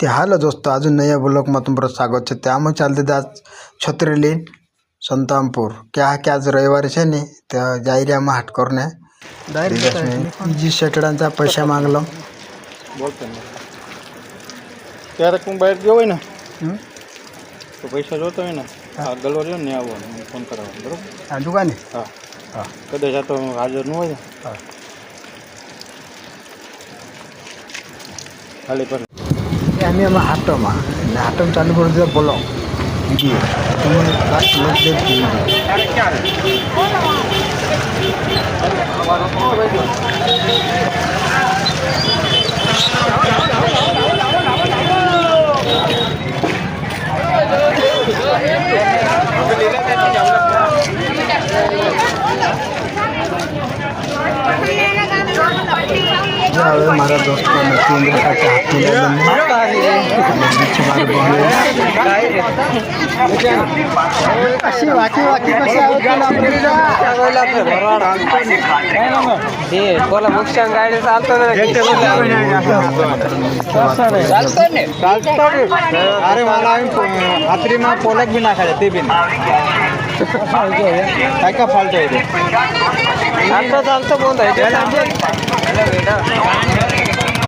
ते हाल दोस्तों अजून नया ब्लॉगમાં તમારું સ્વાગત છે। ત્યાં ચાલતી હતા છત્રી લઈને સંતામપુર क्या आज रविवार છે ને त्या जाई રહ્યા માં हाट करने जी सेटडांचा पैसा मागलो बोलतो ना ત્યારે તું બહાર ગયો હોય ને તો પૈસા જોતો હોય ને આ ગલો રહ્યો ને આવો ફોન કરાવવાનો બરોબર આ દુકાને હા હા કદાચ આ તો હાજર ન હોય ને હા ખાલી પર आम्ही आम्हा हाटमा हाटम चालू करून दिला बोलो व्हिडिओ तुम्ही लास्ट लोक देत अरे क्या रे હવે મારા દોસ્તો કેન્દ્ર સાથે હાથ अरे मला हातरीमा पोलक बी नाखायला ते बी काय का फालतो आहे चालतं बोल आहे